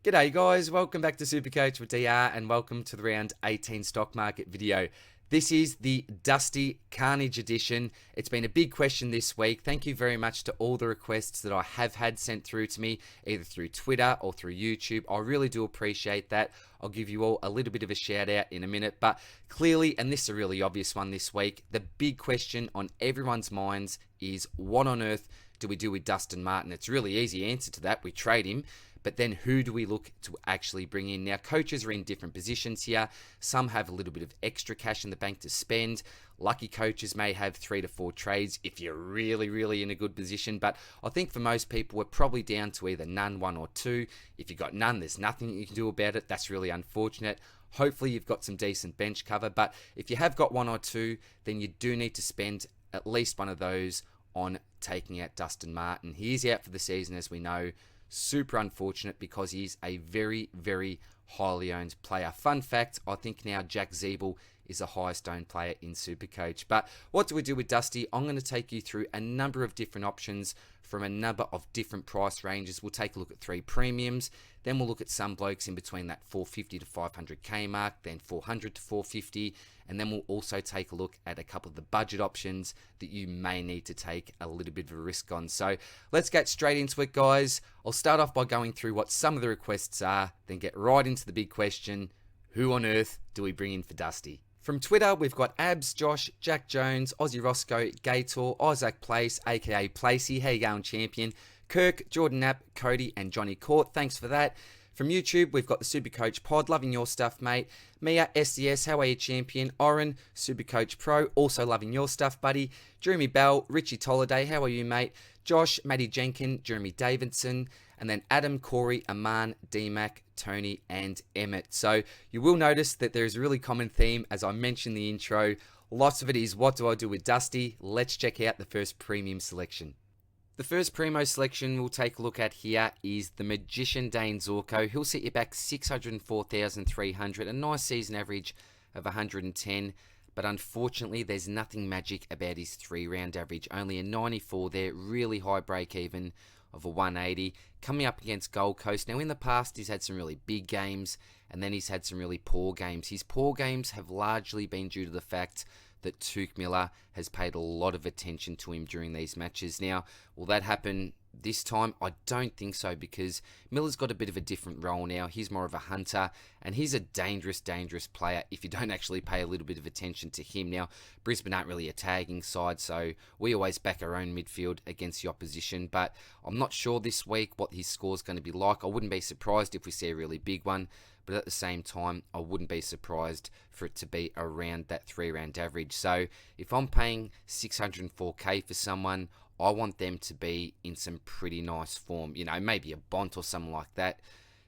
G'day guys, welcome back to Supercoach with DR and welcome to the round 18 stock market video. This is the Dusty Carnage edition. It's been a big question this week. Thank you very much to all the requests that I have had sent through to me, either through Twitter or through YouTube. I really do appreciate that. I'll give you all a little bit of a shout out in a minute, but clearly, and this is a really obvious one this week, the big question on everyone's minds is what on earth do we do with Dustin Martin? It's a really easy answer to that. We trade him. But then who do we look to actually bring in? Now, coaches are in different positions here. Some have a little bit of extra cash in the bank to spend. Lucky coaches may have 3 to 4 trades if you're really in a good position. But I think for most people, we're probably down to either none, 1 or 2. If you've got none, there's nothing you can do about it. That's really unfortunate. Hopefully, you've got some decent bench cover. But if you have got 1 or 2, then you do need to spend at least one of those on taking out Dustin Martin. He is out for the season, as we know. Super unfortunate because he's a very highly owned player. Fun fact, I think now Jack Zeeble is the highest owned player in Supercoach. But what do we do with Dusty? I'm going to take you through a number of different options from a number of different price ranges. We'll take a look at 3 premiums. Then we'll look at some blokes in between that 450 to 500k mark, then 400 to 450. And then we'll also take a look at a couple of the budget options that you may need to take a little bit of a risk on. So let's get straight into it, guys. I'll start off by going through what some of the requests are, then get right into the big question. Who on earth do we bring in for Dusty? From Twitter, we've got Abs, Josh, Jack Jones, Aussie Roscoe, Gator, Isaac Place, aka Placey. How you going, champion? Kirk, Jordan Knapp, Cody, and Johnny Court. Thanks for that. From YouTube, we've got the Supercoach Pod. Loving your stuff, mate. Mia, SDS, how are you, champion? Oren, Supercoach Pro. Also loving your stuff, buddy. Jeremy Bell, Richie Tolliday, how are you, mate? Josh, Maddie Jenkin, Jeremy Davidson. And then Adam, Corey, Aman, D-Mac, Tony, and Emmett. So you will notice that there is a really common theme, as I mentioned in the intro. Lots of it is, what do I do with Dusty? Let's check out the first premium selection. The first primo selection we'll take a look at here is the Magician Dane Zorko. He'll set you back 604,300, a nice season average of 110. But unfortunately, there's nothing magic about his 3-round average. Only a 94 there, really high break even of a 180. Coming up against Gold Coast. Now, in the past, he's had some really big games, and then he's had some really poor games. His poor games have largely been due to the fact that Tuke Miller has paid a lot of attention to him during these matches. Now, will that happen this time? I don't think so, because Miller's got a bit of a different role now. He's more of a hunter, and he's a dangerous player if you don't actually pay a little bit of attention to him. Now, Brisbane aren't really a tagging side, so we always back our own midfield against the opposition, but I'm not sure this week what his score's going to be like. I wouldn't be surprised if we see a really big one, but at the same time, I wouldn't be surprised for it to be around that 3-round average. So if I'm paying 604k for someone, I want them to be in some pretty nice form. You know, maybe a Bont or something like that,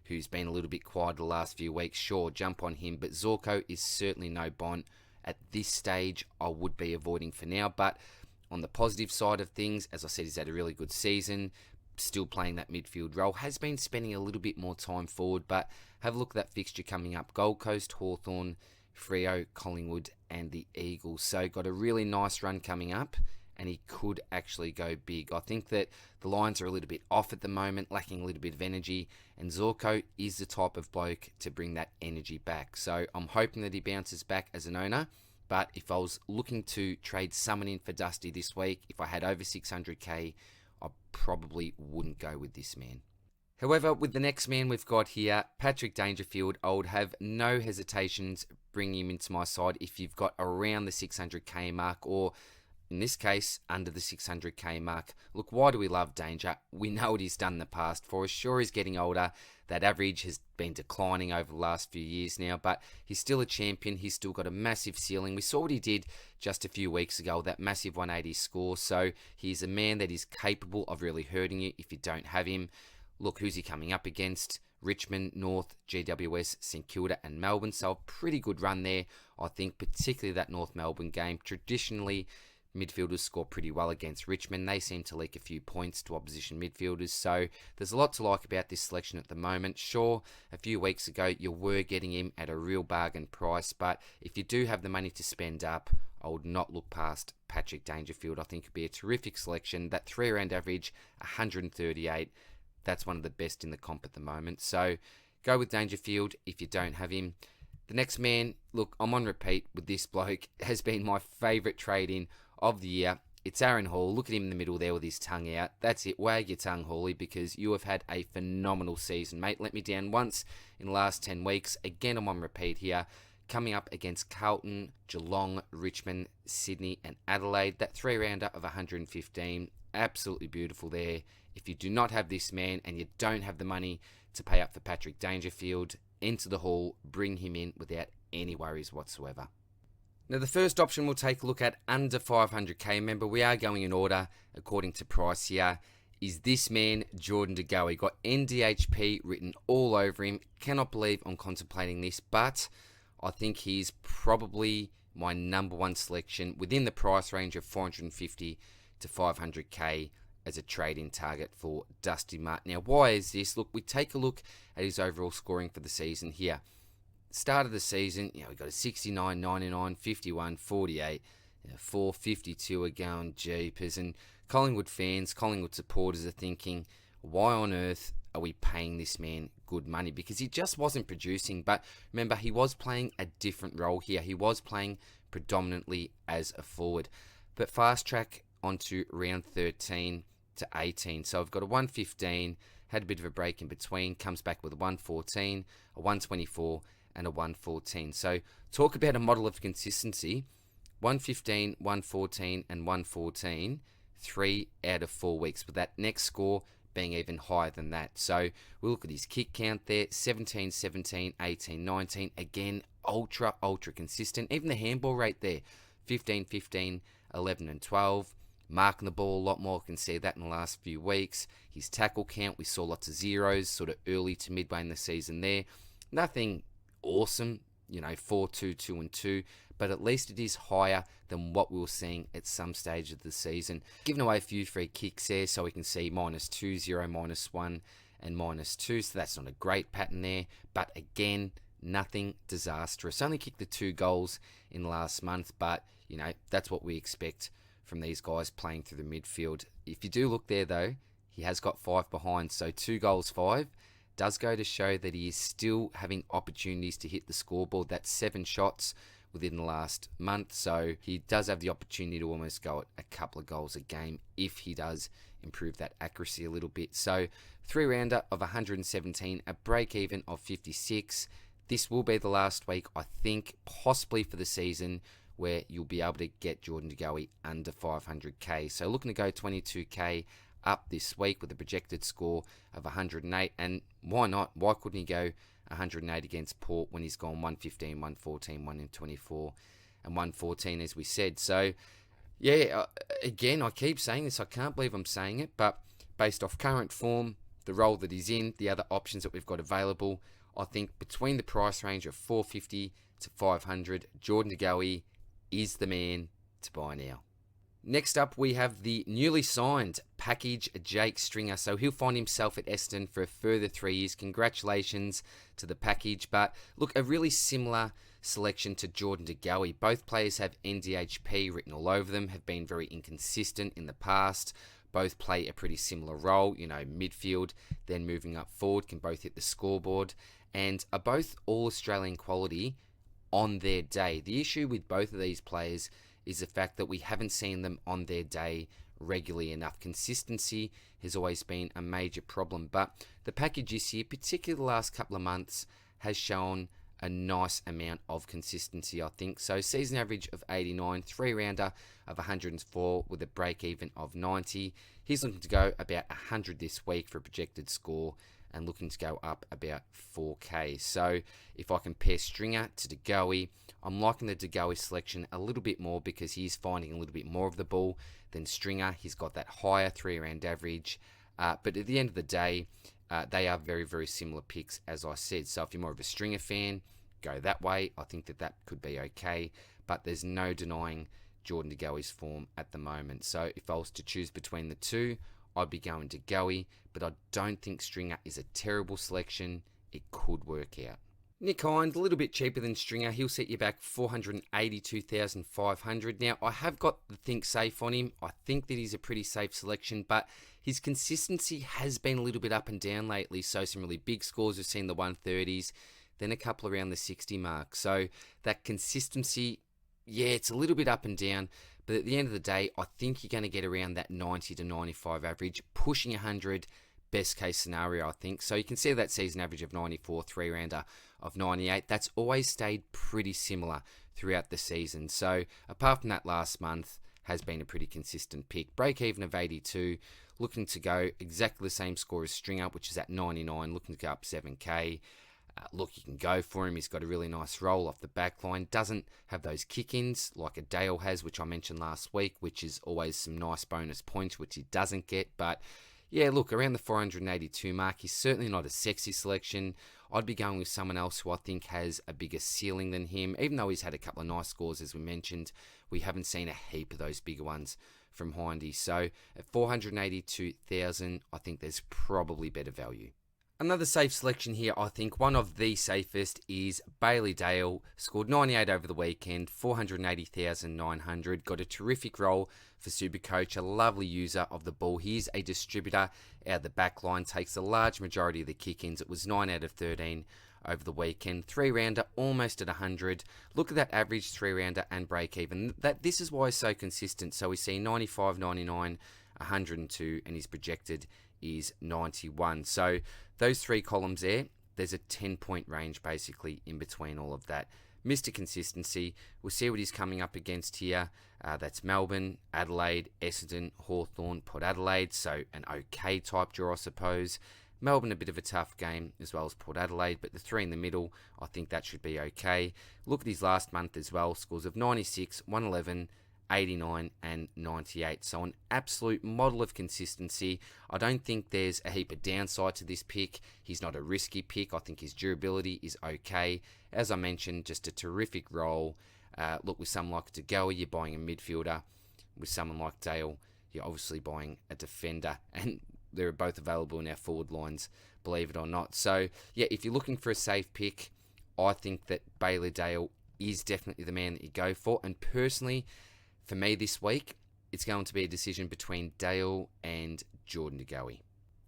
who's been a little bit quiet the last few weeks. Sure, jump on him, but Zorko is certainly no Bont. At this stage, I would be avoiding for now. But on the positive side of things, as I said, he's had a really good season, still playing that midfield role, has been spending a little bit more time forward, but have a look at that fixture coming up. Gold Coast, Hawthorn, Freo, Collingwood, and the Eagles. So got a really nice run coming up, and he could actually go big. I think that the Lions are a little bit off at the moment, lacking a little bit of energy, and Zorko is the type of bloke to bring that energy back. So I'm hoping that he bounces back as an owner, but if I was looking to trade someone in for Dusty this week, if I had over 600k, I probably wouldn't go with this man. However, with the next man we've got here, Patrick Dangerfield, I would have no hesitations bringing him into my side if you've got around the 600k mark, or in this case, under the 600k mark. Look, why do we love Danger? We know what he's done in the past for us. Sure, he's getting older. That average has been declining over the last few years now, but he's still a champion. He's still got a massive ceiling. We saw what he did just a few weeks ago, that massive 180 score. So he's a man that is capable of really hurting you if you don't have him. Look, who's he coming up against? Richmond, North, GWS, St Kilda and Melbourne. So a pretty good run there, I think, particularly that North Melbourne game. Traditionally, midfielders score pretty well against Richmond. They seem to leak a few points to opposition midfielders. So there's a lot to like about this selection at the moment. Sure, a few weeks ago you were getting him at a real bargain price, but if you do have the money to spend up, I would not look past Patrick Dangerfield. I think it'd be a terrific selection. That 3-round average, 138. That's one of the best in the comp at the moment. So go with Dangerfield if you don't have him. The next man, look, I'm on repeat with this bloke, has been my favourite trade-in of the year. It's Aaron Hall. Look at him in the middle there with his tongue out. That's it. Wag your tongue, Hawley, because you have had a phenomenal season, mate. Let me down once in the last 10 weeks. Again, I'm on repeat here. Coming up against Carlton, Geelong, Richmond, Sydney and Adelaide. That 3-rounder of 115. Absolutely beautiful there. If you do not have this man and you don't have the money to pay up for Patrick Dangerfield, enter the Hall, bring him in without any worries whatsoever. Now, the first option we'll take a look at under 500k. Remember, we are going in order according to price here. Is this man, Jordan De Goey. Got NDHP written all over him. Cannot believe I'm contemplating this, but I think he's probably my number one selection within the price range of 450 to 500k as a trade-in target for Dusty Martin. Now, why is this? Look, we take a look at his overall scoring for the season here. Start of the season, we got a 69, 99, 51, 48, 452 are going jeepers. And Collingwood fans, Collingwood supporters are thinking, why on earth are we paying this man good money? Because he just wasn't producing. But remember, he was playing a different role here. He was playing predominantly as a forward. But fast track onto round 13 to 18. So I've got a 115, had a bit of a break in between, comes back with a 114, a 124, and a 114. So talk about a model of consistency. 115, 114, and 114, 3 out of 4 weeks, with that next score being even higher than that. So we'll look at his kick count there, 17, 17, 18, 19. Again, ultra consistent. Even the handball rate there, 15, 15, 11, and 12. Marking the ball a lot more, can see that in the last few weeks. His tackle count, we saw lots of zeros sort of early to midway in the season there. Nothing awesome, 4, 2, 2, and 2, but at least it is higher than what we were seeing at some stage of the season. Giving away a few free kicks there, so we can see -2, 0, -1, and -2, so that's not a great pattern there, but again, nothing disastrous. Only kicked the 2 goals in the last month, but, that's what we expect from these guys playing through the midfield. If you do look there, though, he has got 5 behind, so 2 goals, 5. Does go to show that he is still having opportunities to hit the scoreboard. That's 7 shots within the last month, so he does have the opportunity to almost go at a couple of goals a game if he does improve that accuracy a little bit. So 3-rounder of 117, a break even of 56. This will be the last week, I think, possibly for the season, where you'll be able to get Jordan De Goey under 500k. So looking to go 22k up this week with a projected score of 108, and why not? Why couldn't he go 108 against Port when he's gone 115, 114, 124 and 114 as we said? So yeah, again, I keep saying this, I can't believe I'm saying it, but based off current form, the role that he's in, the other options that we've got available, I think between the price range of 450 to 500, Jordan De Goey is the man to buy now. Next up, we have the newly signed package, Jake Stringer. So he'll find himself at Essendon for a further 3 years. Congratulations to the package. But look, a really similar selection to Jordan De Goey. Both players have NDHP written all over them, have been very inconsistent in the past. Both play a pretty similar role, midfield, then moving up forward, can both hit the scoreboard, and are both all Australian quality on their day. The issue with both of these players is the fact that we haven't seen them on their day regularly enough. Consistency has always been a major problem, but the package this year, particularly the last couple of months, has shown a nice amount of consistency, I think. So season average of 89, 3-rounder of 104 with a break even of 90. He's looking to go about 100 this week for a projected score and looking to go up about 4k. So if I compare Stringer to De Goey, I'm liking the De Goey selection a little bit more because he's finding a little bit more of the ball than Stringer. He's got that higher 3-round average. But at the end of the day, they are very, very similar picks, as I said. So if you're more of a Stringer fan, go that way. I think that could be okay. But there's no denying Jordan De Goey's form at the moment. So if I was to choose between the two, I'd be going De Goey, but I don't think Stringer is a terrible selection. It could work out. Nick Hind, a little bit cheaper than Stringer. He'll set you back 482,500. Now, I have got the think safe on him. I think that he's a pretty safe selection, but his consistency has been a little bit up and down lately. So some really big scores, we've seen the 130s, then a couple around the 60 mark. So that consistency, yeah, it's a little bit up and down. But at the end of the day, I think you're going to get around that 90 to 95 average, pushing 100. Best case scenario, I think. So you can see that season average of 94, 3-rounder of 98. That's always stayed pretty similar throughout the season. So apart from that last month, has been a pretty consistent pick. Break even of 82, looking to go exactly the same score as Stringer, which is at 99, looking to go up 7k. Look, you can go for him. He's got a really nice roll off the back line. Doesn't have those kick-ins like a Dale has, which I mentioned last week, which is always some nice bonus points, which he doesn't get. But yeah, look, around the 482 mark, he's certainly not a sexy selection. I'd be going with someone else who I think has a bigger ceiling than him. Even though he's had a couple of nice scores, as we mentioned, we haven't seen a heap of those bigger ones from Hindy. So at 482,000, I think there's probably better value. Another safe selection here, I think, one of the safest, is Bailey Dale. Scored 98 over the weekend, 480,900. Got a terrific role for Supercoach, a lovely user of the ball. He is a distributor out of the back line, takes a large majority of the kick-ins. It was 9 out of 13 over the weekend. 3-rounder, almost at 100. Look at that average 3-rounder and break-even. This is why he's so consistent. So we see 95, 99, 102, and his projected is 91. So those three columns there's a 10-point range basically in between all of that. Mr. Consistency, we'll see what he's coming up against here. That's Melbourne, Adelaide, Essendon, Hawthorn, Port Adelaide. So an okay type draw, I suppose. Melbourne, a bit of a tough game, as well as Port Adelaide, but the three in the middle, I think that should be okay. Look at his last month as well. Scores of 96, 111, 89 and 98. So an absolute model of consistency. I don't think there's a heap of downside to this pick. He's not a risky pick. I think his durability is okay. As I mentioned, just a terrific role. Look, with someone like De Goa, you're buying a midfielder. With someone like Dale, you're obviously buying a defender. And they're both available in our forward lines, believe it or not. So, yeah, if you're looking for a safe pick, I think that Bailey Dale is definitely the man that you go for. And personally, for me this week, it's going to be a decision between Dale and Jordan De Goa.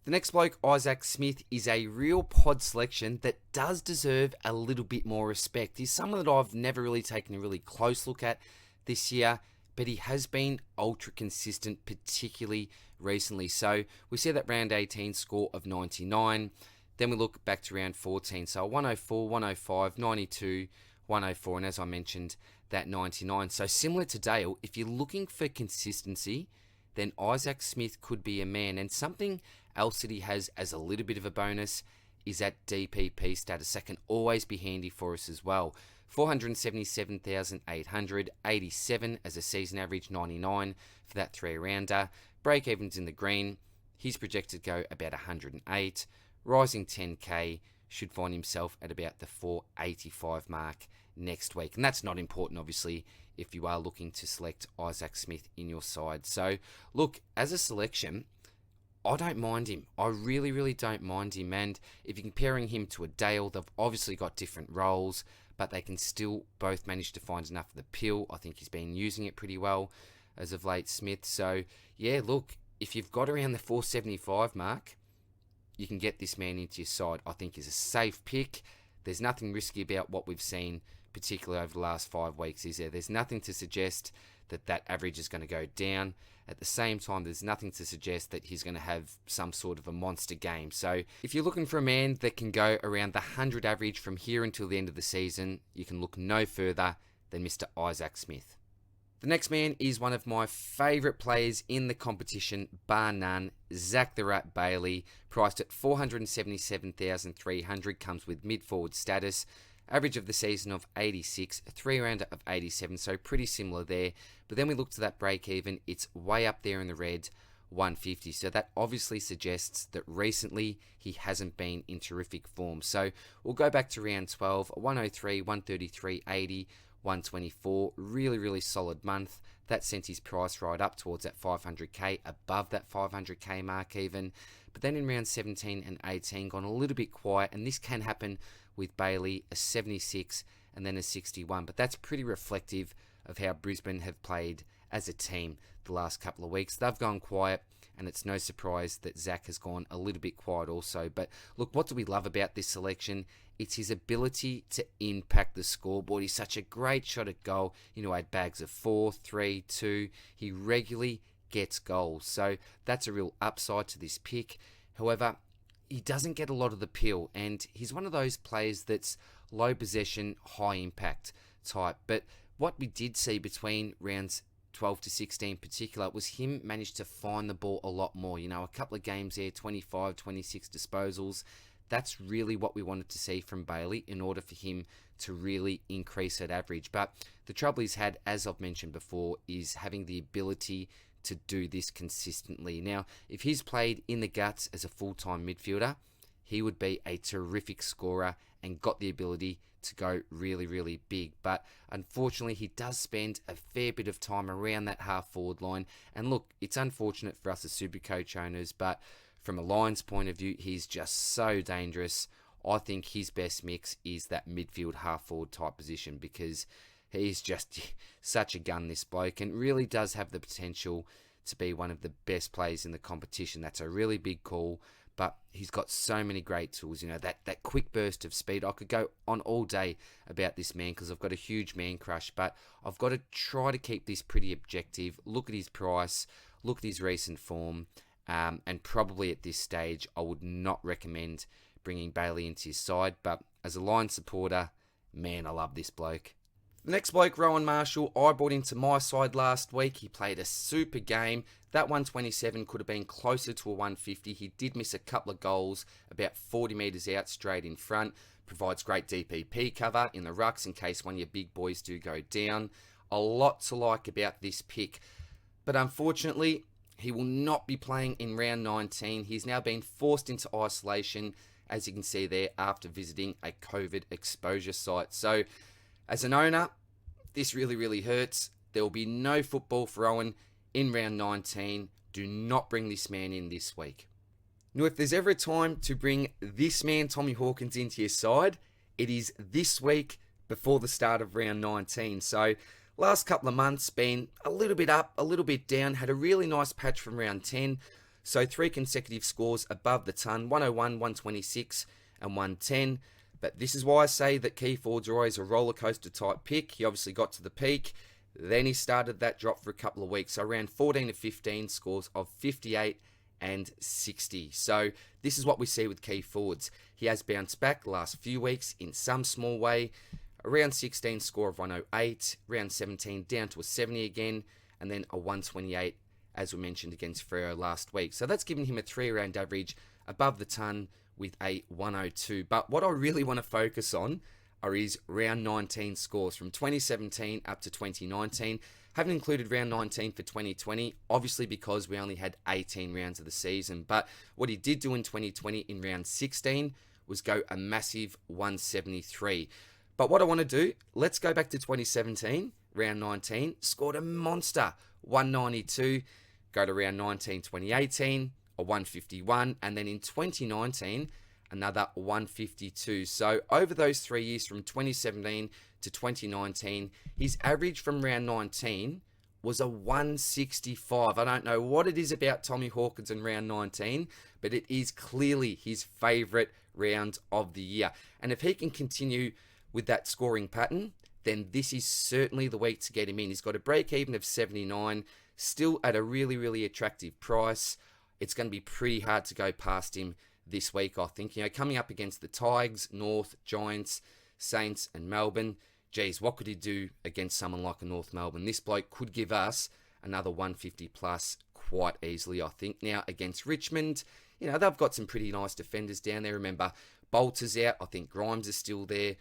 The next bloke, Isaac Smith, is a real pod selection that does deserve a little bit more respect. He's someone that I've never really taken a really close look at this year, but he has been ultra consistent, particularly recently. So we see that round 18 score of 99. Then we look back to round 14. So 104, 105, 92, 104, and as I mentioned, that 99. So similar to Dale, if you're looking for consistency, then Isaac Smith could be a man. And something else that he has as a little bit of a bonus is that DPP status. That can always be handy for us as well. 477,800, 87 as a season average, 99 for that 3-rounder. Break-evens in the green. He's projected to go about 108. Rising 10k, should find himself at about the 485 mark next week. And that's not important, obviously, if you are looking to select Isaac Smith in your side. So, look, as a selection, I don't mind him. I really, really don't mind him. And if you're comparing him to a Dale, they've obviously got different roles, but they can still both manage to find enough of the pill. I think he's been using it pretty well as of late, Smith. So, yeah, look, if you've got around the 475 mark, you can get this man into your side. I think he's a safe pick. There's nothing risky about what we've seen, particularly over the last 5 weeks, is there? There's nothing to suggest that that average is going to go down. At the same time, there's nothing to suggest that he's going to have some sort of a monster game. So if you're looking for a man that can go around the 100 average from here until the end of the season, you can look no further than Mr. Isaac Smith. The next man is one of my favourite players in the competition, bar none, Zac the Rat Bailey, priced at 477,300, comes with mid-forward status. Average of the season of 86, 3-rounder of 87, so pretty similar there. But then we look to that break-even, it's way up there in the red, 150. So that obviously suggests that recently he hasn't been in terrific form. So we'll go back to round 12, 103, 133, 80, 124. Really, really solid month. That sent his price right up towards that 500k, above that 500k mark even. But then in round 17 and 18, gone a little bit quiet, and this can happen with Bailey, a 76 and then a 61. But that's pretty reflective of how Brisbane have played as a team the last couple of weeks. They've gone quiet, and it's no surprise that Zac has gone a little bit quiet also. But look, what do we love about this selection? It's his ability to impact the scoreboard. He's such a great shot at goal. You know, had bags of 4, 3, 2. He regularly gets goals. So that's a real upside to this pick. However, he doesn't get a lot of the peel, and he's one of those players that's low possession, high impact type. But what we did see between rounds 12 to 16 in particular was him managed to find the ball a lot more. You know, a couple of games there, 25, 26 disposals. That's really what we wanted to see from Bailey in order for him to really increase that average. But the trouble he's had, as I've mentioned before, is having the ability to do this consistently. Now, if he's played in the guts as a full-time midfielder, he would be a terrific scorer and got the ability to go really, really big. But unfortunately, he does spend a fair bit of time around that half-forward line. And look, it's unfortunate for us as Supercoach owners, but from a Lions point of view, he's just so dangerous. I think his best mix is that midfield half-forward type position, because he's just such a gun, this bloke, and really does have the potential to be one of the best players in the competition. That's a really big call, but he's got so many great tools. You know, that quick burst of speed. I could go on all day about this man because I've got a huge man crush, but I've got to try to keep this pretty objective. Look at his price, look at his recent form, and probably at this stage, I would not recommend bringing Bailey into his side. But as a Lions supporter, man, I love this bloke. The next bloke, Rowan Marshall, I brought into my side last week. He played a super game. That 127 could have been closer to a 150. He did miss a couple of goals about 40 metres out straight in front. Provides great DPP cover in the rucks in case one of your big boys do go down. A lot to like about this pick. But unfortunately, he will not be playing in round 19. He's now been forced into isolation, as you can see there, after visiting a COVID exposure site. So, as an owner, this really, really hurts. There will be no football for Rowan in round 19. Do not bring this man in this week. Now, if there's ever a time to bring this man, Tommy Hawkins, into your side, it is this week before the start of round 19. So, last couple of months been a little bit up, a little bit down. Had a really nice patch from round 10. So 3 consecutive scores above the ton, 101, 126 and 110. But this is why I say that key forwards are always a roller coaster type pick. He obviously got to the peak. Then he started that drop for a couple of weeks. So around 14 to 15 scores of 58 and 60. So this is what we see with key forwards. He has bounced back the last few weeks in some small way. Around 16 score of 108, round 17 down to a 70 again, and then a 128 as we mentioned against Freo last week. So that's given him a 3-round average above the ton with a 102. But what I really want to focus on are his round 19 scores from 2017 up to 2019. Haven't included round 19 for 2020, obviously because we only had 18 rounds of the season. But what he did do in 2020 in round 16 was go a massive 173. But what I want to do, let's go back to 2017, round 19, scored a monster 192, go to round 19, 2018, a 151, and then in 2019, another 152. So over those 3 years from 2017 to 2019, his average from round 19 was a 165. I don't know what it is about Tommy Hawkins in round 19, but it is clearly his favourite round of the year. And if he can continue with that scoring pattern, then this is certainly the week to get him in. He's got a break even of 79, still at a really, really attractive price. It's going to be pretty hard to go past him this week, I think. You know, coming up against the Tigers, North, Giants, Saints and Melbourne, geez, what could he do against someone like a North Melbourne? This bloke could give us another 150 plus quite easily, I think. Now, against Richmond, you know, they've got some pretty nice defenders down there. Remember, Bolter's out. I think Grimes is still there.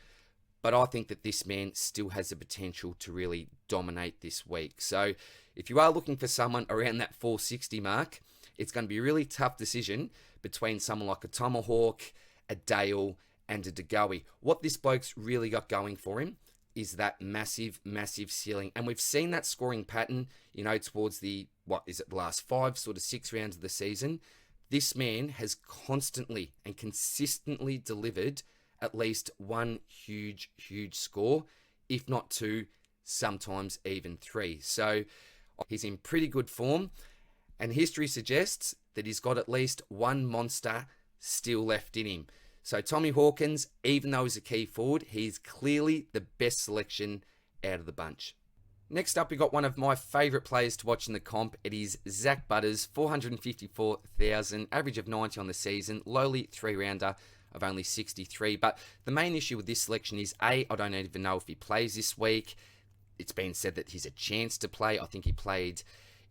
But I think that this man still has the potential to really dominate this week. So if you are looking for someone around that 460 mark, it's going to be a really tough decision between someone like a Tomahawk, a Dale, and a DeGoey. What this bloke's really got going for him is that massive, massive ceiling. And we've seen that scoring pattern, you know, towards the, the last 5, sort of 6 rounds of the season. This man has constantly and consistently delivered at least one huge score, if not two, sometimes even three. So he's in pretty good form, and history suggests that he's got at least one monster still left in him. So Tommy Hawkins, even though he's a key forward, he's clearly the best selection out of the bunch. Next up, we got one of my favourite players to watch in the comp. It is Zac Butters, 454,000, average of 90 on the season, lowly 3-rounder of only 63. But the main issue with this selection is, I don't even know if he plays this week. It's been said that he's a chance to play. I think he played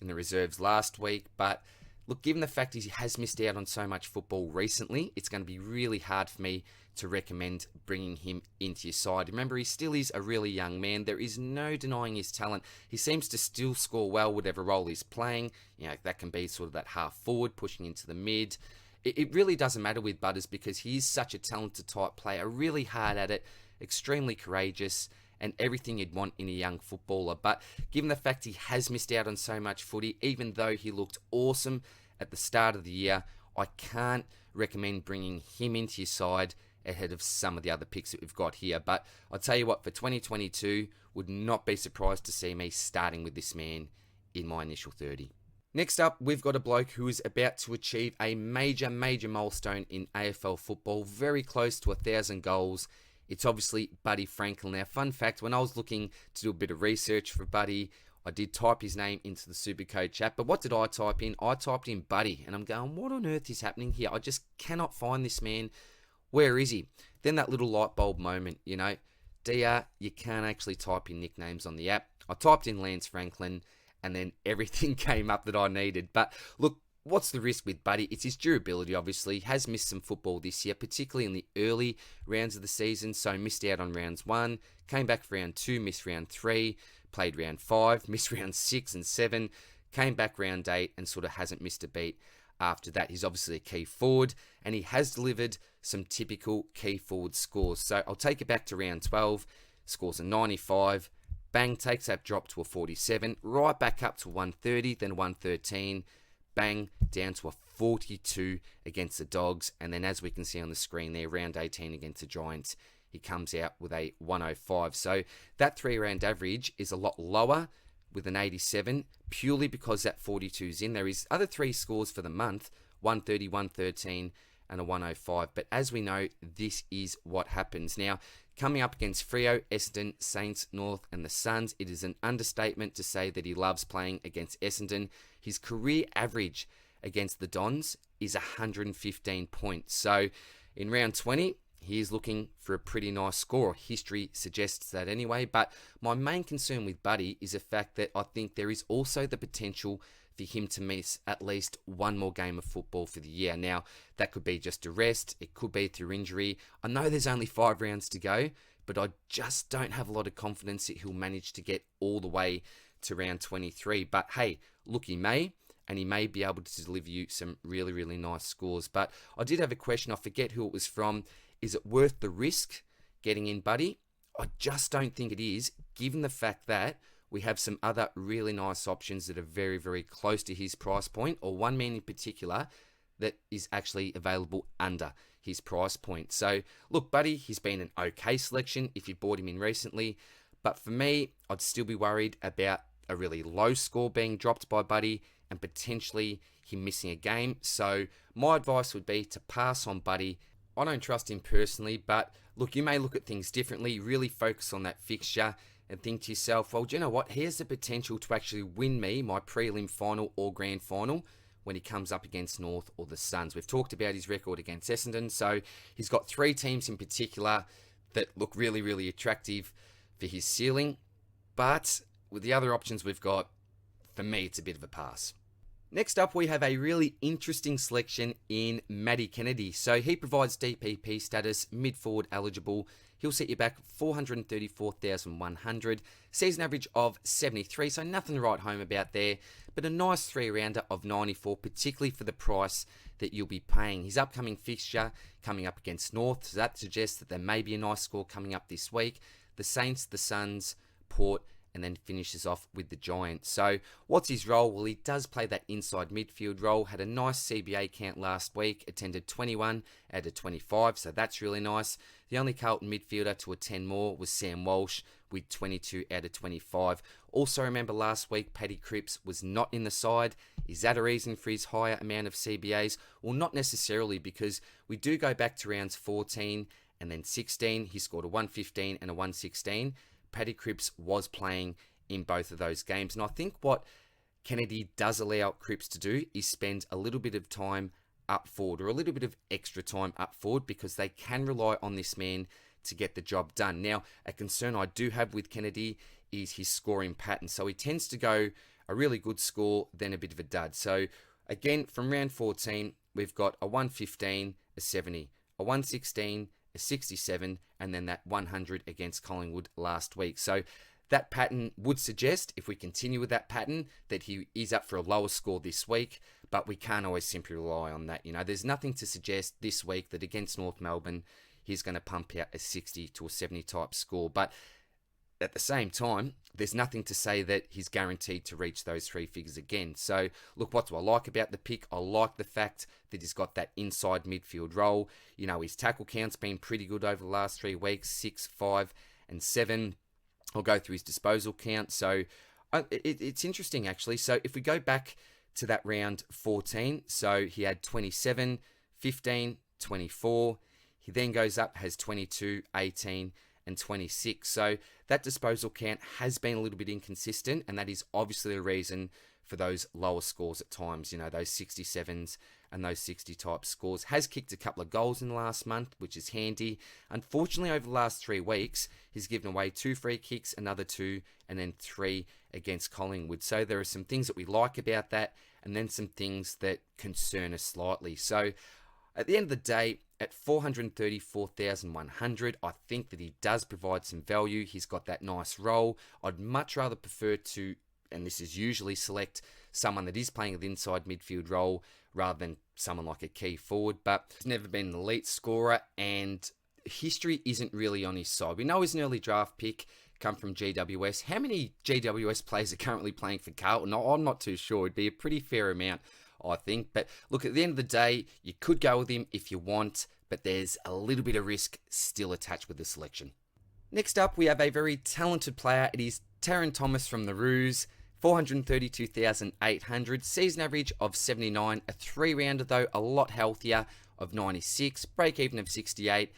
in the reserves last week. But look, given the fact he has missed out on so much football recently, it's going to be really hard for me to recommend bringing him into your side. Remember, he still is a really young man. There is no denying his talent. He seems to still score well whatever role he's playing. You know, that can be sort of that half forward, pushing into the mid. It really doesn't matter with Butters because he is such a talented type player, really hard at it, extremely courageous, and everything you'd want in a young footballer. But given the fact he has missed out on so much footy, even though he looked awesome at the start of the year, I can't recommend bringing him into your side ahead of some of the other picks that we've got here. But I'll tell you what, for 2022, would not be surprised to see me starting with this man in my initial 30. Next up, we've got a bloke who is about to achieve a major milestone in AFL football, very close to 1,000 goals. It's obviously Buddy Franklin. Now, fun fact, when I was looking to do a bit of research for Buddy, I did type his name into the Supercoach app, but what did I type in? I typed in Buddy, and I'm going, what on earth is happening here? I just cannot find this man. Where is he? Then that little light bulb moment, you know, DR, you can't actually type in nicknames on the app. I typed in Lance Franklin, and then everything came up that I needed. But look, what's the risk with Buddy? It's his durability, obviously. He has missed some football this year, particularly in the early rounds of the season. So missed out on rounds 1, came back for round 2, missed round 3, played round 5, missed round 6 and 7, came back round 8 and sort of hasn't missed a beat after that. He's obviously a key forward, and he has delivered some typical key forward scores. So I'll take it back to round 12, scores a 95, bang, takes that drop to a 47, right back up to 130, then 113, bang, down to a 42 against the Dogs, and then as we can see on the screen there, round 18 against the Giants, he comes out with a 105. So that 3-round average is a lot lower with an 87, purely because that 42 is in. There is other 3 scores for the month, 130, 113, and a 105. But as we know, this is what happens. Now, coming up against Freo, Essendon, Saints, North, and the Suns, it is an understatement to say that he loves playing against Essendon. His career average against the Dons is 115 points. So in round 20, he is looking for a pretty nice score. History suggests that anyway. But my main concern with Buddy is the fact that I think there is also the potential for him to miss at least one more game of football for the year. Now, that could be just a rest. It could be through injury. I know there's only 5 rounds to go, but I just don't have a lot of confidence that he'll manage to get all the way to round 23. But hey, look, he may, and he may be able to deliver you some really nice scores. But I did have a question. I forget who it was from. Is it worth the risk getting in Buddy? I just don't think it is, given the fact that we have some other really nice options that are very close to his price point, or one man in particular that is actually available under his price point. So look, Buddy, he's been an okay selection if you bought him in recently, but for me, I'd still be worried about a really low score being dropped by Buddy and potentially him missing a game. So my advice would be to pass on Buddy. I don't trust him personally, but look, you may look at things differently, really focus on that fixture and think to yourself, well, do you know what? Here's the potential to actually win me my prelim final or grand final when he comes up against North or the Suns. We've talked about his record against Essendon, so he's got 3 teams in particular that look really attractive for his ceiling. But with the other options we've got, for me, it's a bit of a pass. Next up, we have a really interesting selection in Maddie Kennedy. So he provides DPP status, mid-forward eligible. He'll set you back 434,100. Season average of 73, so nothing to write home about there. But a nice 3-rounder of 94, particularly for the price that you'll be paying. His upcoming fixture coming up against North, so that suggests that there may be a nice score coming up this week. The Saints, the Suns, Port, and then finishes off with the Giants. So what's his role? Well, he does play that inside midfield role. Had a nice CBA count last week, attended 21 out of 25, so that's really nice. The only Carlton midfielder to attend more was Sam Walsh with 22 out of 25. Also remember last week, Paddy Cripps was not in the side. Is that a reason for his higher amount of CBAs? Well, not necessarily, because we do go back to rounds 14 and then 16. He scored a 115 and a 116. Paddy Cripps was playing in both of those games. And I think what Kennedy does allow Cripps to do is spend a little bit of time up forward, or a little bit of extra time up forward, because they can rely on this man to get the job done. Now, a concern I do have with Kennedy is his scoring pattern. So he tends to go a really good score, then a bit of a dud. So again, from round 14, we've got a 115, a 70, a 116, a 67, and then that 100 against Collingwood last week. So that pattern would suggest, if we continue with that pattern, that he is up for a lower score this week, but we can't always simply rely on that. You know, there's nothing to suggest this week that against North Melbourne, he's going to pump out a 60 to a 70 type score. But at the same time, there's nothing to say that he's guaranteed to reach those three figures again. So, look, what do I like about the pick? I like the fact that he's got that inside midfield role. You know, his tackle count's been pretty good over the last 3 weeks, 6, 5, and 7. I'll go through his disposal count. So, it's interesting, actually. So, if we go back to that round 14, so he had 27, 15, 24. He then goes up, has 22, 18, and 26. So that disposal count has been a little bit inconsistent, and that is obviously the reason for those lower scores at times. You know, those 67s and those 60 type scores. Has kicked a couple of goals in the last month, which is handy. Unfortunately, over the last 3 weeks, he's given away 2 free kicks, another 2, and then 3 against Collingwood. So there are some things that we like about that, and then some things that concern us slightly. So at the end of the day, at 434,100, I think that he does provide some value. He's got that nice role. I'd much rather prefer to, and this is usually, select someone that is playing the inside midfield role rather than someone like a key forward. But he's never been an elite scorer, and history isn't really on his side. We know he's an early draft pick, come from GWS. How many GWS players are currently playing for Carlton? I'm not too sure. It'd be a pretty fair amount, I think. But look, at the end of the day, you could go with him if you want, but there's a little bit of risk still attached with the selection. Next up, we have a very talented player. It is Tarryn Thomas from the Roos. 432,800, season average of 79, a 3-rounder though, a lot healthier, of 96, break even of 68.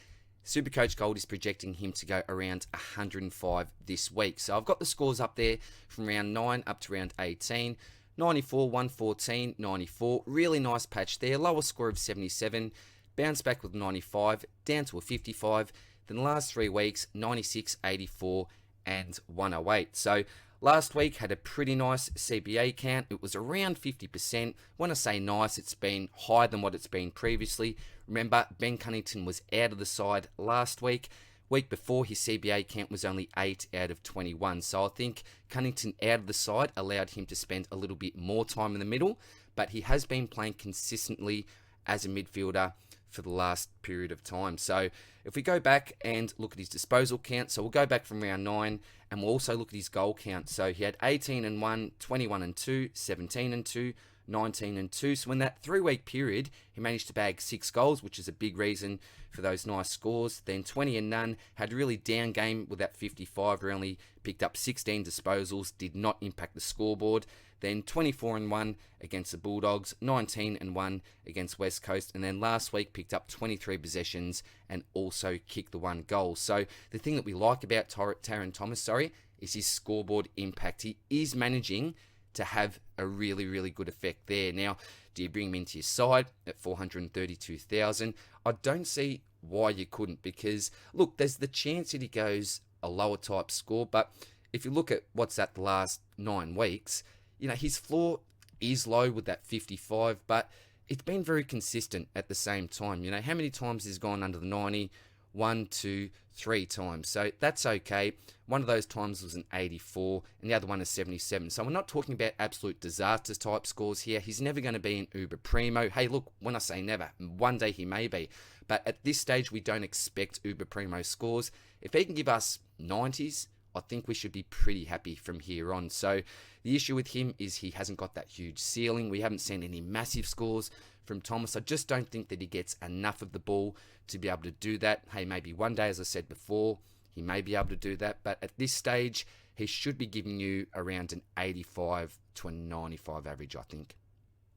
Supercoach Gold is projecting him to go around 105 this week. So I've got the scores up there from round 9 up to round 18. 94, 114, 94. Really nice patch there. Lower score of 77. Bounce back with 95, down to a 55. Then the last 3 weeks, 96, 84, and 108. So last week had a pretty nice CBA count. It was around 50%. When I say nice, it's been higher than what it's been previously. Remember, Ben Cunnington was out of the side last week. Week before, his CBA count was only 8 out of 21. So I think Cunnington out of the side allowed him to spend a little bit more time in the middle. But he has been playing consistently as a midfielder for the last period of time. So if we go back and look at his disposal count, so we'll go back from round 9 and we'll also look at his goal count. So he had 18 and 1, 21 and 2, 17 and 2, 19 and 2. So in that 3-week period, he managed to bag 6 goals, which is a big reason for those nice scores. Then 20 and none, had a really down game with that 55, where he only picked up 16 disposals, did not impact the scoreboard. Then 24 and 1 against the Bulldogs, 19 and 1 against West Coast, and then last week picked up 23 possessions and also kicked the 1 goal. So the thing that we like about Tarryn Thomas, is his scoreboard impact. He is managing to have a really, really good effect there. Now, do you bring him into your side at 432,000? I don't see why you couldn't, because look, there's the chance that he goes a lower type score, but if you look at what's that the last 9 weeks, you know, his floor is low with that 55, but it's been very consistent at the same time. You know, how many times he's gone under the 90? 1, 2, 3 times. So that's okay. One of those times was an 84 and the other one is 77. So we're not talking about absolute disaster type scores here. He's never going to be an uber primo. Hey, look, when I say never, one day he may be. But at this stage, we don't expect uber primo scores. If he can give us 90s I think we should be pretty happy from here on. So the issue with him is he hasn't got that huge ceiling. We haven't seen any massive scores from Thomas. I just don't think that he gets enough of the ball to be able to do that. Hey, maybe one day, as I said before, he may be able to do that. But at this stage, he should be giving you around an 85 to a 95 average, I think.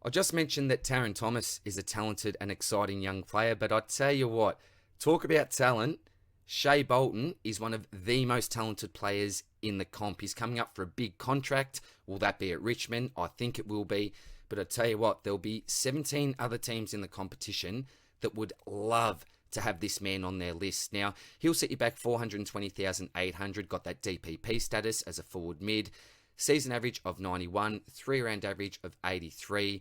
I just mentioned that Tarryn Thomas is a talented and exciting young player, but I tell you what, talk about talent. Shayne Bolton is one of the most talented players in the comp. He's coming up for a big contract. Will that be at Richmond? I think it will be. But I tell you what, there'll be 17 other teams in the competition that would love to have this man on their list. Now, he'll set you back 420,800, got that DPP status as a forward mid. Season average of 91, 3-round average of 83.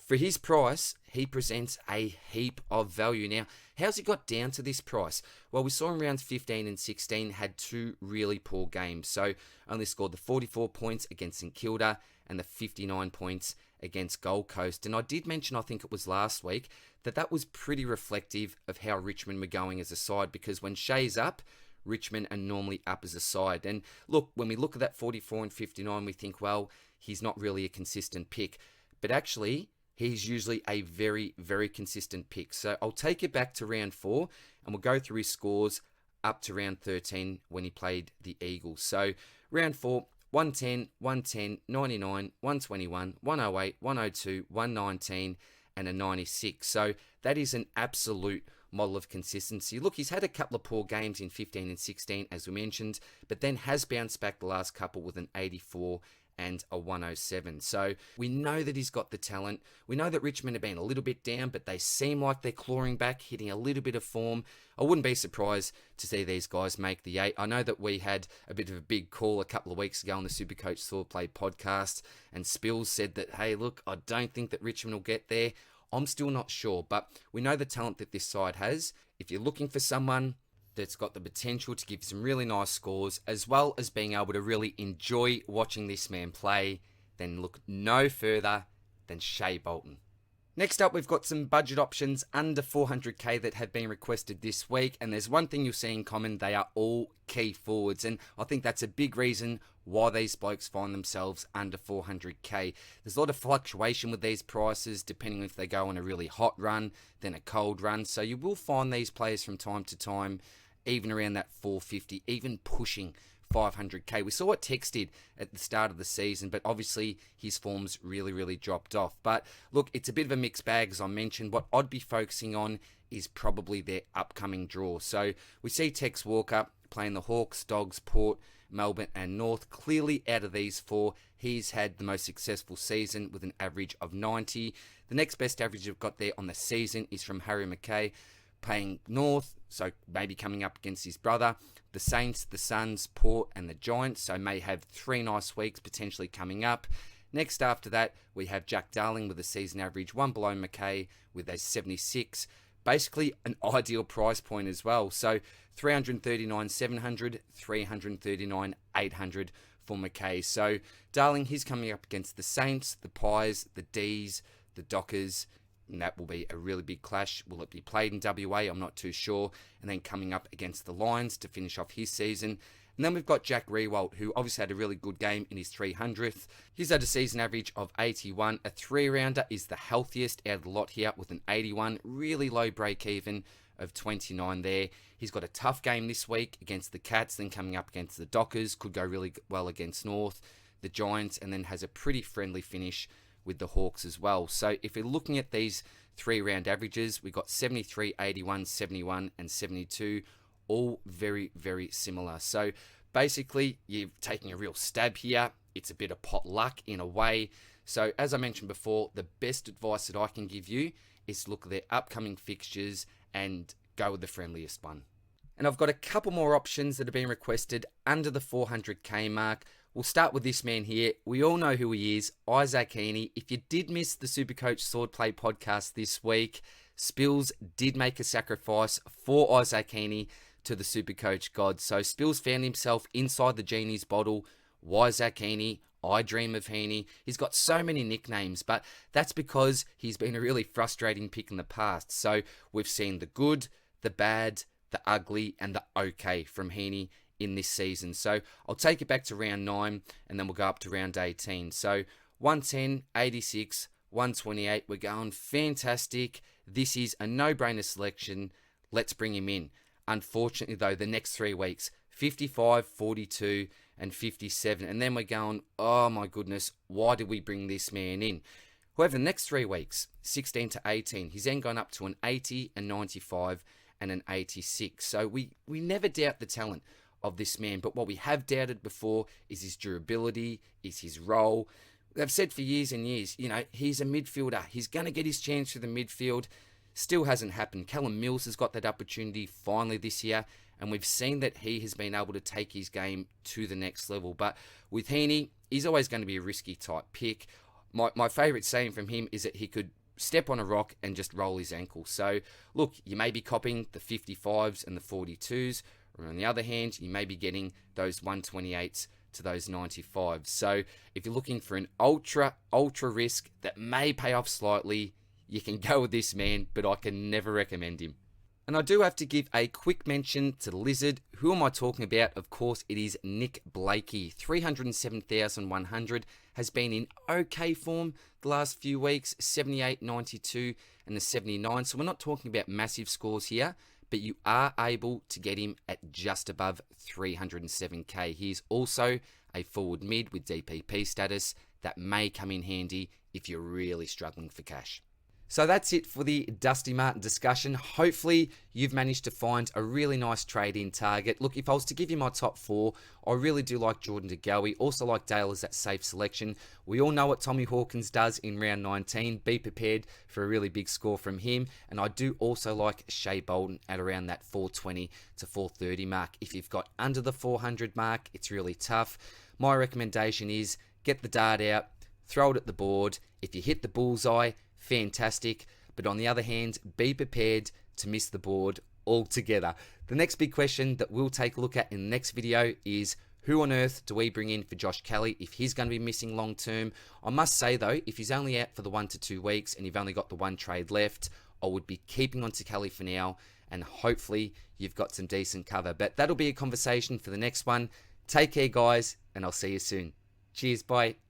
For his price, he presents a heap of value. Now, how's he got down to this price? Well, we saw in rounds 15 and 16 had two really poor games. So only scored the 44 points against St Kilda and the 59 points against Gold Coast. And I did mention, I think it was last week, that was pretty reflective of how Richmond were going as a side, because when Shay's up, Richmond are normally up as a side. And look, when we look at that 44 and 59, we think, well, he's not really a consistent pick. But actually, he's usually a very, very consistent pick. So I'll take it back to round 4 and we'll go through his scores up to round 13 when he played the Eagles. So round 4, 110, 110, 99, 121, 108, 102, 119, and a 96. So that is an absolute model of consistency. Look, he's had a couple of poor games in 15 and 16, as we mentioned, but then has bounced back the last couple with an 84 and a 107. So we know that he's got the talent. We know that Richmond have been a little bit down, but they seem like they're clawing back, hitting a little bit of form. I wouldn't be surprised to see these guys make the 8. I know that we had a bit of a big call a couple of weeks ago on the Supercoach Swordplay podcast, and Spills said that, hey, look, I don't think that Richmond will get there. I'm still not sure, but we know the talent that this side has. If you're looking for someone that's got the potential to give some really nice scores, as well as being able to really enjoy watching this man play, then look no further than Shayne Bolton. Next up, we've got some budget options under 400k that have been requested this week, and there's one thing you'll see in common: they are all key forwards, and I think that's a big reason why these blokes find themselves under 400k. There's a lot of fluctuation with these prices, depending if they go on a really hot run, then a cold run, so you will find these players from time to time even around that 450, even pushing 500k. We saw what Tex did at the start of the season, but obviously his form's really dropped off. But look, it's a bit of a mixed bag, as I mentioned. What I'd be focusing on is probably their upcoming draw. So we see Tex Walker playing the Hawks, Dogs, Port, Melbourne and North. Clearly out of these 4, he's had the most successful season with an average of 90. The next best average you've got there on the season is from Harry McKay, playing North, so maybe coming up against his brother, the Saints, the Suns, Port and the Giants, so may have 3 nice weeks potentially coming up. Next after that, we have Jack Darling with a season average 1 below McKay with a 76. Basically an ideal price point as well. So 339,700, 339,800 for McKay. So Darling, he's coming up against the Saints, the Pies, the D's, the Dockers, and that will be a really big clash. Will it be played in WA? I'm not too sure. And then coming up against the Lions to finish off his season. And then we've got Jack Riewoldt, who obviously had a really good game in his 300th. He's had a season average of 81. A 3-rounder is the healthiest out of the lot here with an 81. Really low break-even of 29 there. He's got a tough game this week against the Cats, then coming up against the Dockers. Could go really well against North, the Giants, and then has a pretty friendly finish with the Hawks as well. So if you're looking at these 3-round averages, we've got 73, 81, 71, and 72, all very similar. So basically, you're taking a real stab here. It's a bit of pot luck in a way. So as I mentioned before, the best advice that I can give you is look at their upcoming fixtures and go with the friendliest one. And I've got a couple more options that have been requested under the 400k mark. We'll start with this man here. We all know who he is, Zac Bailey. If you did miss the Supercoach Swordplay podcast this week, Spills did make a sacrifice for Zac Bailey to the Supercoach gods. So Spills found himself inside the genie's bottle. Why Zac Bailey? I dream of Heaney. He's got so many nicknames, but that's because he's been a really frustrating pick in the past. So we've seen the good, the bad, the ugly, and the okay from Heaney in this season. So I'll take it back to round 9 and then we'll go up to round 18. So 110, 86, 128. We're going fantastic. This is a no-brainer selection. Let's bring him in. Unfortunately, though, the next 3 weeks, 55, 42, and 57. And then we're going, oh my goodness, why did we bring this man in? However, the next 3 weeks, 16 to 18, he's then gone up to an 80, a 95, and an 86. So we never doubt the talent of this man, but what we have doubted before is his durability, is his role. They've said for years and years, you know, he's a midfielder. He's going to get his chance through the midfield. Still hasn't happened. Callum Mills has got that opportunity finally this year, and we've seen that he has been able to take his game to the next level. But with Heaney, he's always going to be a risky type pick. My favourite saying from him is that he could step on a rock and just roll his ankle. So, look, you may be copying the 55s and the 42s, or on the other hand, you may be getting those 128s to those 95s. So, if you're looking for an ultra risk that may pay off slightly, you can go with this man, but I can never recommend him. And I do have to give a quick mention to the Lizard. Who am I talking about? Of course, it is Nick Blakey. 307,100, has been in okay form the last few weeks, 78, 92, and the 79. So we're not talking about massive scores here, but you are able to get him at just above 307k. He is also a forward mid with DPP status that may come in handy if you're really struggling for cash. So that's it for the Dusty Martin discussion. Hopefully you've managed to find a really nice trade-in target. Look, if I was to give you my top 4, I really do like Jordan De Goey. Also like Dale as that safe selection. We all know what Tommy Hawkins does in round 19. Be prepared for a really big score from him. And I do also like Shayne Bolton at around that 420 to 430 mark. If you've got under the 400 mark, it's really tough. My recommendation is get the dart out, throw it at the board. If you hit the bullseye, fantastic, but on the other hand, be prepared to miss the board altogether. The next big question that we'll take a look at in the next video is, who on earth do we bring in for Josh Kelly if he's going to be missing long term? I must say though, if he's only out for the 1 to 2 weeks and you've only got the 1 trade left, I would be keeping on to Kelly for now, and hopefully you've got some decent cover. But that'll be a conversation for the next one. Take care guys, and I'll see you soon. Cheers, bye.